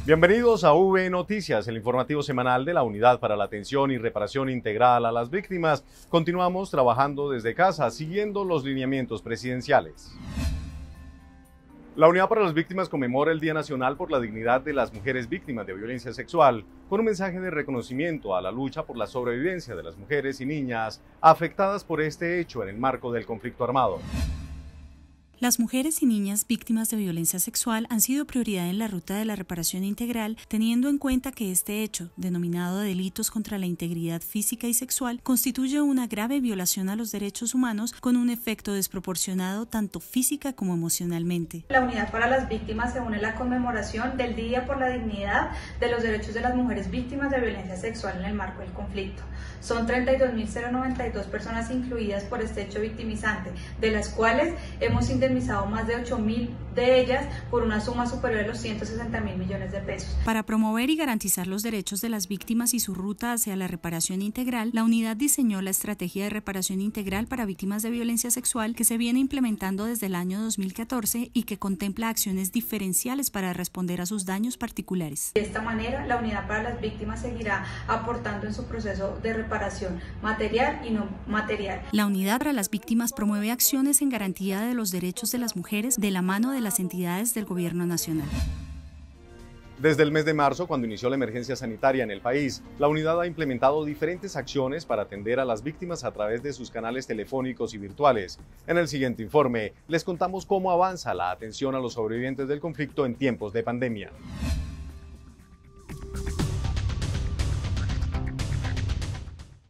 Bienvenidos a V Noticias, el informativo semanal de la Unidad para la Atención y Reparación Integral a las Víctimas. Continuamos trabajando desde casa, siguiendo los lineamientos presidenciales. La Unidad para las Víctimas conmemora el Día Nacional por la Dignidad de las Mujeres Víctimas de Violencia Sexual, con un mensaje de reconocimiento a la lucha por la sobrevivencia de las mujeres y niñas afectadas por este hecho en el marco del conflicto armado. Las mujeres y niñas víctimas de violencia sexual han sido prioridad en la ruta de la reparación integral, teniendo en cuenta que este hecho, denominado delitos contra la integridad física y sexual, constituye una grave violación a los derechos humanos con un efecto desproporcionado tanto física como emocionalmente. La Unidad para las Víctimas se une a la conmemoración del Día por la Dignidad de los Derechos de las Mujeres Víctimas de Violencia Sexual en el marco del conflicto. Son 32.092 personas incluidas por este hecho victimizante, de las cuales hemos indemnizado más de 8.000 de ellas por una suma superior a los 160.000 millones de pesos. Para promover y garantizar los derechos de las víctimas y su ruta hacia la reparación integral, la unidad diseñó la estrategia de reparación integral para víctimas de violencia sexual que se viene implementando desde el año 2014 y que contempla acciones diferenciales para responder a sus daños particulares. De esta manera, la Unidad para las Víctimas seguirá aportando en su proceso de reparación material y no material. La Unidad para las Víctimas promueve acciones en garantía de los derechos de las mujeres de la mano de las entidades del Gobierno Nacional. Desde el mes de marzo, cuando inició la emergencia sanitaria en el país, la unidad ha implementado diferentes acciones para atender a las víctimas a través de sus canales telefónicos y virtuales. En el siguiente informe, les contamos cómo avanza la atención a los sobrevivientes del conflicto en tiempos de pandemia.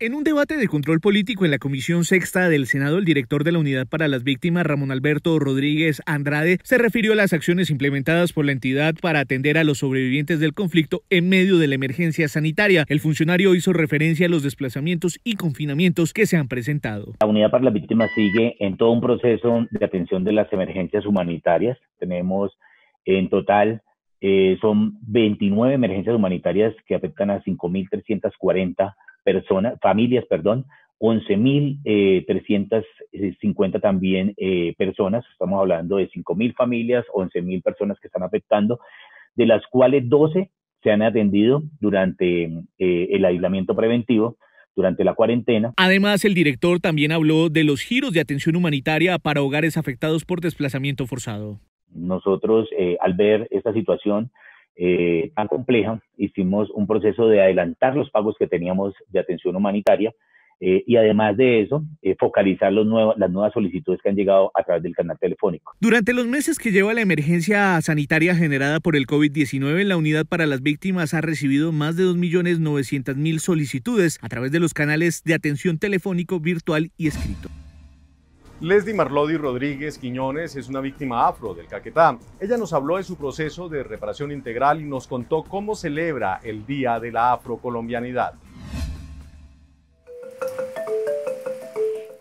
En un debate de control político en la Comisión Sexta del Senado, el director de la Unidad para las Víctimas, Ramón Alberto Rodríguez Andrade, se refirió a las acciones implementadas por la entidad para atender a los sobrevivientes del conflicto en medio de la emergencia sanitaria. El funcionario hizo referencia a los desplazamientos y confinamientos que se han presentado. La Unidad para las Víctimas sigue en todo un proceso de atención de las emergencias humanitarias. Tenemos en total son 29 emergencias humanitarias que afectan a 5.340 familias, 11.350 también personas. Estamos hablando de 5.000 familias, 11.000 personas que están afectando, de las cuales 12 se han atendido durante el aislamiento preventivo, durante la cuarentena. Además, el director también habló de los giros de atención humanitaria para hogares afectados por desplazamiento forzado. Nosotros, al ver esta situación tan compleja, hicimos un proceso de adelantar los pagos que teníamos de atención humanitaria y además de eso, focalizar las nuevas solicitudes que han llegado a través del canal telefónico. Durante los meses que lleva la emergencia sanitaria generada por el COVID-19, la Unidad para las Víctimas ha recibido más de 2.900.000 solicitudes a través de los canales de atención telefónico, virtual y escrito. Leslie Marlody Rodríguez Quiñones es una víctima afro del Caquetá. Ella nos habló de su proceso de reparación integral y nos contó cómo celebra el Día de la Afrocolombianidad.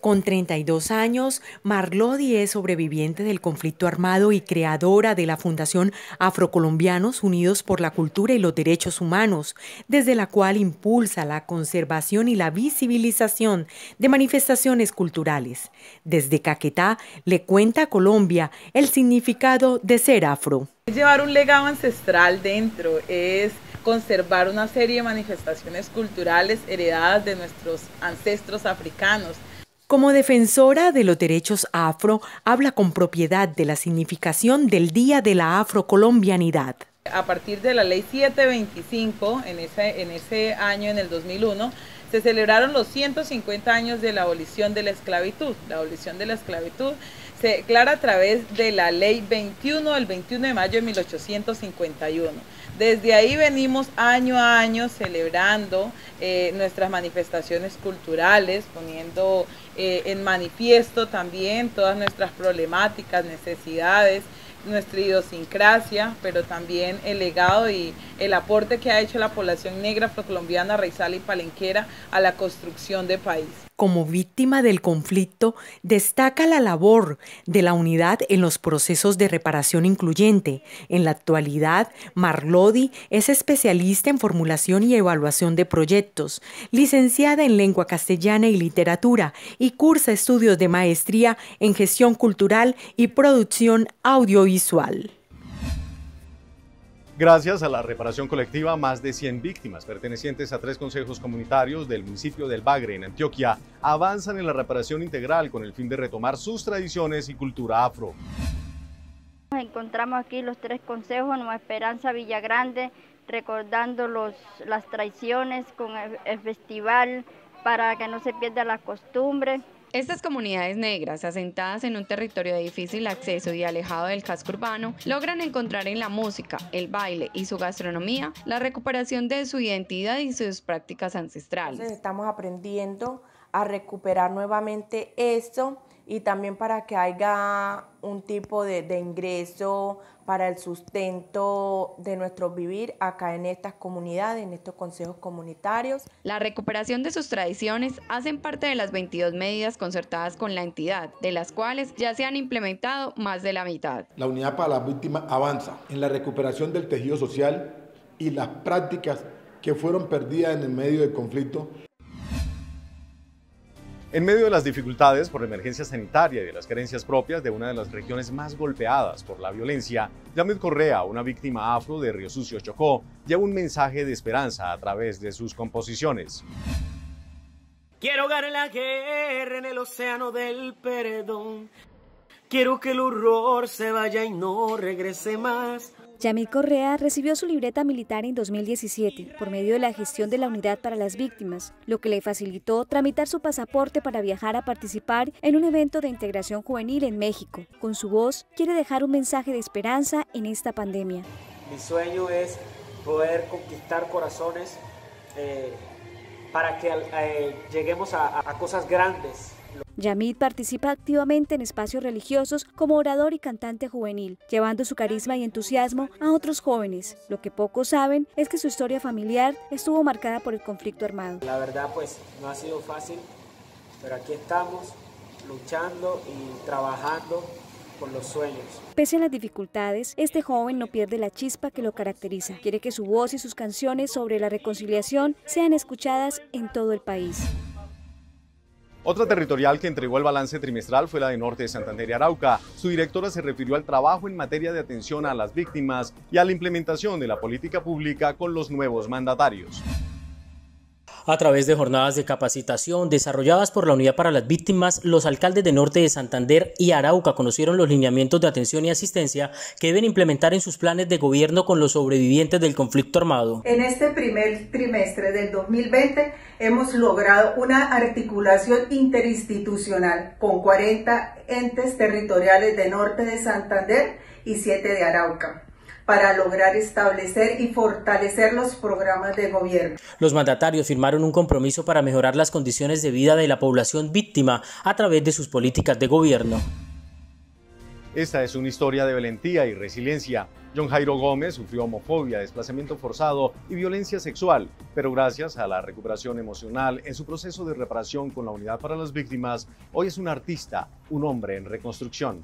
Con 32 años, Marlody es sobreviviente del conflicto armado y creadora de la Fundación Afrocolombianos Unidos por la Cultura y los Derechos Humanos, desde la cual impulsa la conservación y la visibilización de manifestaciones culturales. Desde Caquetá le cuenta a Colombia el significado de ser afro. Llevar un legado ancestral dentro es conservar una serie de manifestaciones culturales heredadas de nuestros ancestros africanos. Como defensora de los derechos afro, habla con propiedad de la significación del Día de la Afrocolombianidad. A partir de la Ley 725, en ese año, en el 2001, se celebraron los 150 años de la abolición de la esclavitud. La abolición de la esclavitud se declara a través de la Ley 21 del 21 de mayo de 1851. Desde ahí venimos año a año celebrando nuestras manifestaciones culturales, poniendo en manifiesto también todas nuestras problemáticas, necesidades, nuestra idiosincrasia, pero también el legado y el aporte que ha hecho la población negra afrocolombiana, raizal y palenquera a la construcción de país. Como víctima del conflicto, destaca la labor de la unidad en los procesos de reparación incluyente. En la actualidad, Marlody es especialista en formulación y evaluación de proyectos, licenciada en lengua castellana y literatura y cursa estudios de maestría en gestión cultural y producción audiovisual. Gracias a la reparación colectiva, más de 100 víctimas pertenecientes a 3 consejos comunitarios del municipio del Bagre, en Antioquia, avanzan en la reparación integral con el fin de retomar sus tradiciones y cultura afro. Nos encontramos aquí los 3 consejos, Nueva Esperanza, Villagrande, recordando las tradiciones con el festival para que no se pierda la costumbre. Estas comunidades negras, asentadas en un territorio de difícil acceso y alejado del casco urbano, logran encontrar en la música, el baile y su gastronomía la recuperación de su identidad y sus prácticas ancestrales. Entonces estamos aprendiendo a recuperar nuevamente esto y también para que haya un tipo de ingreso para el sustento de nuestro vivir acá en estas comunidades, en estos consejos comunitarios. La recuperación de sus tradiciones hacen parte de las 22 medidas concertadas con la entidad, de las cuales ya se han implementado más de la mitad. La Unidad para las Víctimas avanza en la recuperación del tejido social y las prácticas que fueron perdidas en el medio del conflicto. En medio de las dificultades por la emergencia sanitaria y de las carencias propias de una de las regiones más golpeadas por la violencia, Yamit Correa, una víctima afro de Río Sucio, Chocó, lleva un mensaje de esperanza a través de sus composiciones. Quiero ganar la guerra en el océano del perdón. Quiero que el horror se vaya y no regrese más. Yamit Correa recibió su libreta militar en 2017 por medio de la gestión de la Unidad para las Víctimas, lo que le facilitó tramitar su pasaporte para viajar a participar en un evento de integración juvenil en México. Con su voz, quiere dejar un mensaje de esperanza en esta pandemia. Mi sueño es poder conquistar corazones para que lleguemos a cosas grandes. Yamit participa activamente en espacios religiosos como orador y cantante juvenil, llevando su carisma y entusiasmo a otros jóvenes. Lo que pocos saben es que su historia familiar estuvo marcada por el conflicto armado. La verdad pues no ha sido fácil, pero aquí estamos luchando y trabajando por los sueños. Pese a las dificultades, este joven no pierde la chispa que lo caracteriza. Quiere que su voz y sus canciones sobre la reconciliación sean escuchadas en todo el país. Otra territorial que entregó el balance trimestral fue la de Norte de Santander y Arauca. Su directora se refirió al trabajo en materia de atención a las víctimas y a la implementación de la política pública con los nuevos mandatarios. A través de jornadas de capacitación desarrolladas por la Unidad para las Víctimas, los alcaldes de Norte de Santander y Arauca conocieron los lineamientos de atención y asistencia que deben implementar en sus planes de gobierno con los sobrevivientes del conflicto armado. En este primer trimestre del 2020 hemos logrado una articulación interinstitucional con 40 entes territoriales de Norte de Santander y 7 de Arauca, para lograr establecer y fortalecer los programas de gobierno. Los mandatarios firmaron un compromiso para mejorar las condiciones de vida de la población víctima a través de sus políticas de gobierno. Esta es una historia de valentía y resiliencia. John Jairo Gómez sufrió homofobia, desplazamiento forzado y violencia sexual, pero gracias a la recuperación emocional en su proceso de reparación con la Unidad para las Víctimas, hoy es un artista, un hombre en reconstrucción.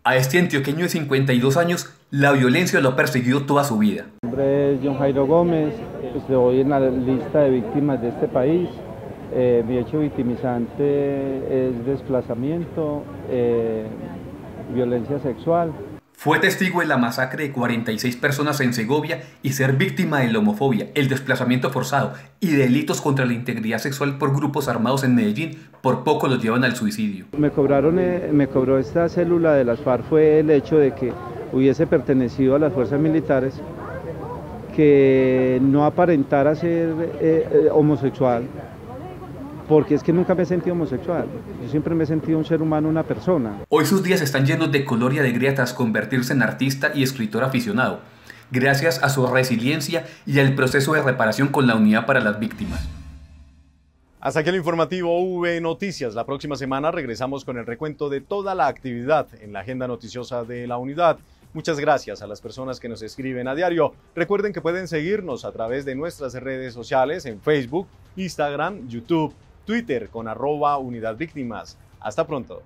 A este antioqueño de 52 años, la violencia lo ha perseguido toda su vida. Mi nombre es John Jairo Gómez, estoy en la lista de víctimas de este país. Mi hecho victimizante es desplazamiento, violencia sexual. Fue testigo de la masacre de 46 personas en Segovia y ser víctima de la homofobia, el desplazamiento forzado y delitos contra la integridad sexual por grupos armados en Medellín. Por poco los llevan al suicidio. Me cobró esta célula de las FARC fue el hecho de que hubiese pertenecido a las fuerzas militares, que no aparentara ser homosexual, porque es que nunca me he sentido homosexual, yo siempre me he sentido un ser humano, una persona. Hoy sus días están llenos de color y alegría tras convertirse en artista y escritor aficionado, gracias a su resiliencia y al proceso de reparación con la Unidad para las Víctimas. Hasta aquí el informativo V Noticias. La próxima semana regresamos con el recuento de toda la actividad en la agenda noticiosa de la unidad. Muchas gracias a las personas que nos escriben a diario. Recuerden que pueden seguirnos a través de nuestras redes sociales en Facebook, Instagram, YouTube, Twitter con @Unidad Víctimas. Hasta pronto.